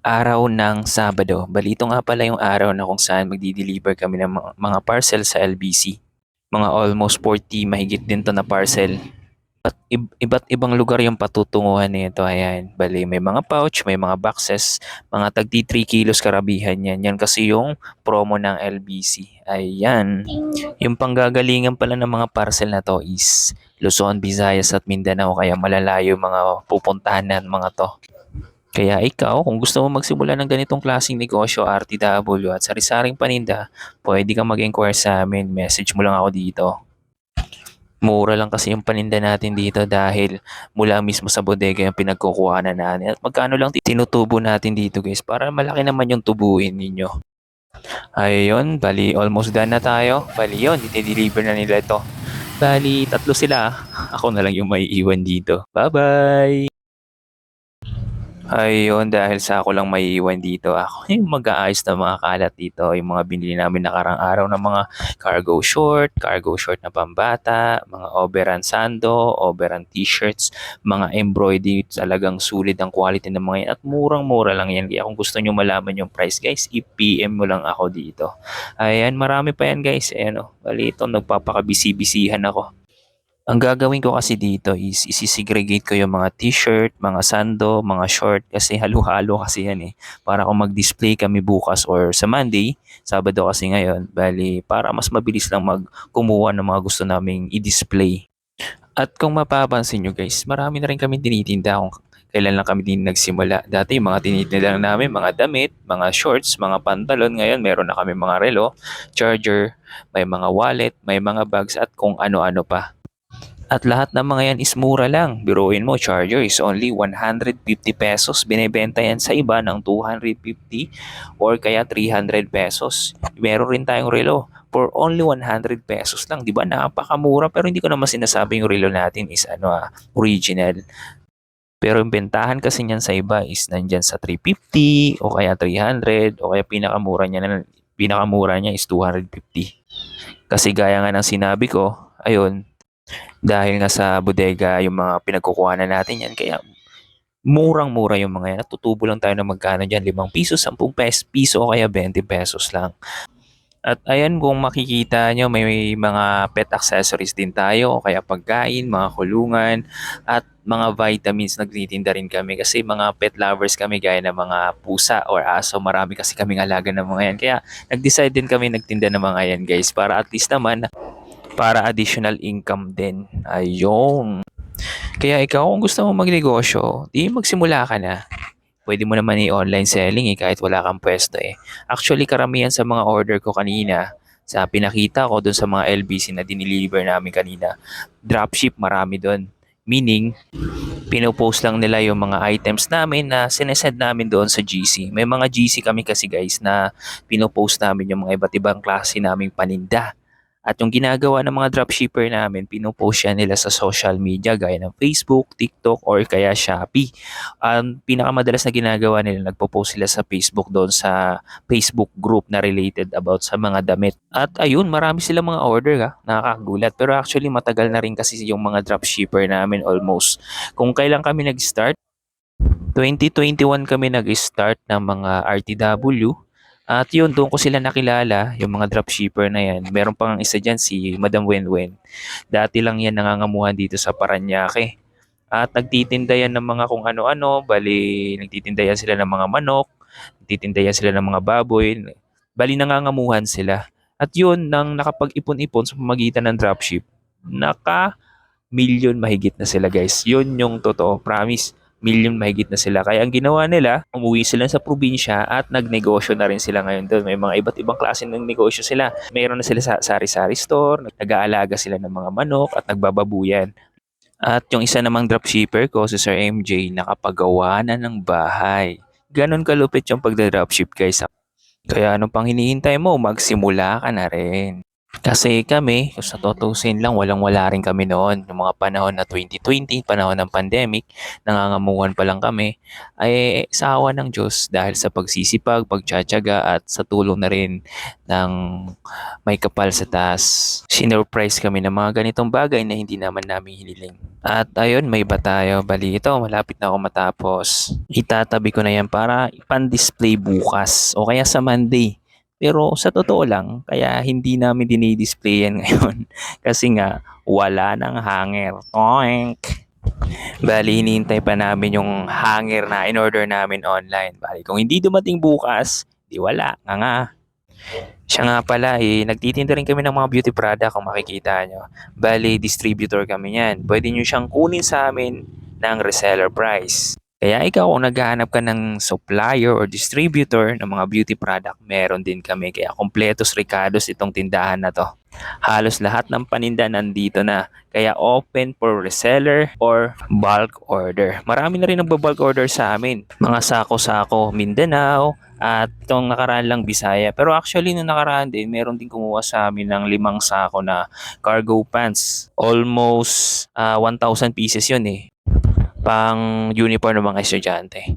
Araw ng Sabado. Balito nga pala yung araw na kung saan magdi-deliver kami ng mga parcel sa LBC. Mga almost 40 mahigit din to na parcel. At iba't ibang lugar yung patutunguhan nito. Ayan, bali may mga pouch, may mga boxes, mga tagti 3 kilos karabihan yan. Yan kasi yung promo ng LBC. Ayan. Yung panggagalingan pala ng mga parcel na to is Luzon, Visayas at Mindanao. Kaya malalayo mga pupuntahan ng mga to. Kaya ikaw, kung gusto mo magsimula ng ganitong klaseng negosyo, RTW at sari-saring paninda, pwede kang mag-inquire sa amin. Message mo lang ako dito. Mura lang kasi yung paninda natin dito dahil mula mismo sa bodega yung pinagkukuhanan natin. At magkano lang tinutubo natin dito guys para malaki naman yung tubuin ninyo. Ayun, bali almost done na tayo. Bali yun, deliver na nila ito. Bali, tatlo sila. Ako na lang yung may iwan dito. Bye-bye! Ayun, dahil sa ako lang maiiwan dito, ako yung mag-aayos ng mga kalat dito, yung mga binili namin nakarang araw ng mga cargo short na pambata, mga overrun sando, overrun t-shirts, mga embroidery, talagang sulit ang quality ng mga yan at murang-mura lang yan. Kaya kung gusto nyo malaman yung price guys, i-PM mo lang ako dito. Ayan, marami pa yan guys. Ayan o, bali ito, nagpapakabisi-bisihan ako. Ang gagawin ko kasi dito is isi-segregate ko yung mga t-shirt, mga sando, mga short kasi halo-halo kasi yan eh. Para kung mag-display kami bukas or sa Monday, Sabado kasi ngayon, bali para mas mabilis lang kumuha ng mga gusto naming i-display. At kung mapapansin nyo guys, marami na rin kami tinitinda kung kailan lang kami din nagsimula. Dati yung mga tinitinda lang namin, mga damit, mga shorts, mga pantalon. Ngayon meron na kami mga relo, charger, may mga wallet, may mga bags at kung ano-ano pa. At lahat ng mga yan is mura lang. Biruin mo, charger is only 150 pesos. Binebenta yan sa iba ng 250 or kaya 300 pesos. Meron rin tayong relo for only 100 pesos lang. Di ba? Napakamura pero hindi ko naman sinasabi yung relo natin is original. Pero yung bentahan kasi niyan sa iba is nandyan sa 350 o kaya 300 o kaya pinakamura niya is 250. Kasi gaya nga ng sinabi ko, ayun, dahil nga sa bodega yung mga pinagkukuhanan natin yan. Kaya murang-mura yung mga yan. Natutubo lang tayo ng magkano dyan. 5 piso, 10 piso o kaya 20 pesos lang. At ayan kung makikita nyo may mga pet accessories din tayo o kaya pagkain, mga kulungan at mga vitamins nagtitinda rin kami kasi mga pet lovers kami gaya ng mga pusa or aso. Marami kasi kaming alaga ng mga yan. Kaya nag-decide din kami nagtinda ng mga yan guys para at least naman para additional income din. Ayun. Kaya ikaw kung gusto mo magnegosyo, di magsimula ka na. Pwede mo naman i-online selling kahit wala kang pwesto eh. Actually karamihan sa mga order ko kanina, sa pinakita ko dun sa mga LBC na diniliver namin kanina, dropship marami dun. Meaning, pinopost lang nila yung mga items namin na sinesend namin doon sa GC. May mga GC kami kasi guys na pinopost namin yung mga iba't ibang klase naming paninda. At yung ginagawa ng mga dropshipper namin, pinopost yan nila sa social media gaya ng Facebook, TikTok, or kaya Shopee. Ang pinakamadalas na ginagawa nila, nagpo-post sila sa Facebook doon sa Facebook group na related about sa mga damit. At ayun, marami silang mga order nakakagulat. Pero actually matagal na rin kasi yung mga dropshipper namin almost. Kung kailan kami nag-start, 2021 kami nag-start ng mga RTW. At yun, doon ko sila nakilala, yung mga dropshipper na yan. Meron pang isa dyan, si Madam Wenwen. Dati lang yan nangangamuhan dito sa Paranaque. At nagtitinda yan ng mga kung ano-ano, bali nagtitinda yan sila ng mga manok, nagtitinda yan sila ng mga baboy, bali nangangamuhan sila. At yun, nang nakapag-ipon-ipon sa pamagitan ng dropship, naka-million mahigit na sila guys. Yun yung totoo, promise million mahigit na sila. Kaya ang ginawa nila, umuwi sila sa probinsya at nagnegosyo na rin sila ngayon doon. May mga iba't ibang klase ng negosyo sila. Mayroon na sila sa sari-sari store, nag-aalaga sila ng mga manok at nagbababuyan. At yung isa namang dropshipper ko, si Sir MJ, nakapagawa na ng bahay. Ganon kalupit yung pagda-dropship guys. Kaya ano pang hinihintay mo, magsimula ka na rin. Kasi kami, kung sa tutuusin lang, walang-wala rin kami noon. Yung mga panahon na 2020, panahon ng pandemic, nangangamuhan pa lang kami. Ay sa awa ng Diyos dahil sa pagsisipag, pagtiyatiyaga at sa tulong na rin ng may kapal sa taas. Sinurprise kami ng mga ganitong bagay na hindi naman namin hiniling. At ayun, may iba tayo. Bali ito, malapit na ako matapos. Itatabi ko na yan para ipan-display bukas o kaya sa Monday. Pero sa totoo lang, kaya hindi namin dinidisplay yan ngayon. Kasi nga, wala nang hanger. Toink! Bali, hinihintay pa namin yung hanger na in-order namin online. Bali, kung hindi dumating bukas, di wala. Nga. Siya nga pala, nagtitinda rin kami ng mga beauty product kung makikita nyo. Bali, distributor kami yan. Pwede nyo siyang kunin sa amin ng reseller price. Kaya ikaw kung naghahanap ka ng supplier or distributor ng mga beauty product, meron din kami. Kaya kompletos ricados itong tindahan na to. Halos lahat ng paninda nandito na. Kaya open for reseller or bulk order. Marami na rin nagba-bulk order sa amin. Mga sako-sako, Mindanao, at itong nakaraan lang Bisaya. Pero actually nung nakaraan din, meron din kumuha sa amin ng 5 sako na cargo pants. Almost 1,000 pieces yun pang uniform ng mga estudyante.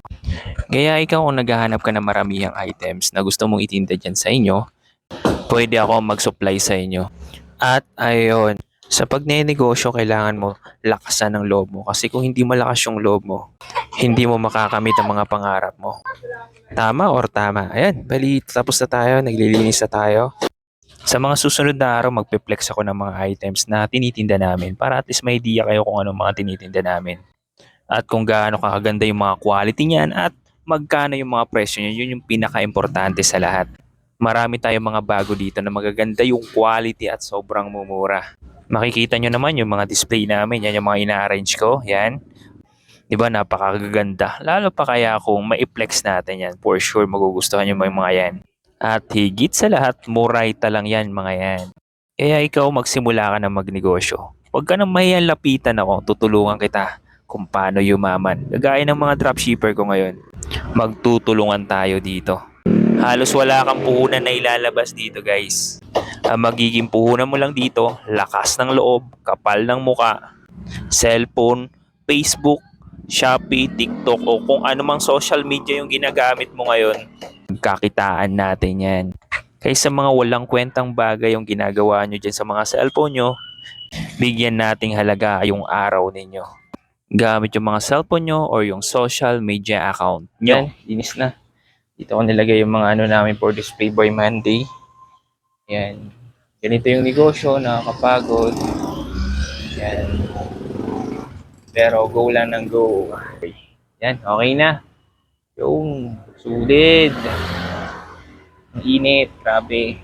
Kaya ikaw kung naghahanap ka ng maramihang items na gusto mong itinda dyan sa inyo, pwede ako mag-supply sa inyo. At ayun, sa pagnenegosyo kailangan mo lakasan ng loob mo kasi kung hindi malakas yung loob mo, hindi mo makakamit ang mga pangarap mo. Tama or tama? Ayan, bali tapos na tayo, naglilinis na tayo. Sa mga susunod na araw, magpe-flex ako ng mga items na tinitinda namin para at least may idea kayo kung anong mga tinitinda namin. At kung gaano kakaganda yung mga quality niyan at magkano yung mga presyo niyan, yun yung pinaka-importante sa lahat. Marami tayong mga bago dito na magaganda yung quality at sobrang mumura. Makikita nyo naman yung mga display namin, yan yung mga ina-arrange ko, yan. Di ba napakaganda. Lalo pa kaya kung ma-flex natin yan, for sure magugustuhan yung mga yan. At higit sa lahat, murayta lang yan mga yan. Kaya ikaw magsimula ka na magnegosyo. Huwag ka nang mahiyang lapitan ako, tutulungan kita kung paano yumaman. Gagaya ng mga dropshipper ko ngayon. Magtutulungan tayo dito. Halos wala kang puhunan na ilalabas dito guys. Ang magiging puhunan mo lang dito, lakas ng loob, kapal ng muka, cellphone, Facebook, Shopee, TikTok o kung anumang social media yung ginagamit mo ngayon. Kakitaan natin yan. Kaysa mga walang kwentang bagay yung ginagawa nyo dyan sa mga cellphone nyo, bigyan nating halaga yung araw ninyo. Gamit yung mga cellphone nyo or yung social media account nyo. Yan, linis na. Dito ko nilagay yung mga ano namin for Display Boy Monday. Yan. Ganito yung negosyo, nakakapagod. Yan. Pero go lang ng go. Yan, okay na. Yung sulit. Ang init, grabe.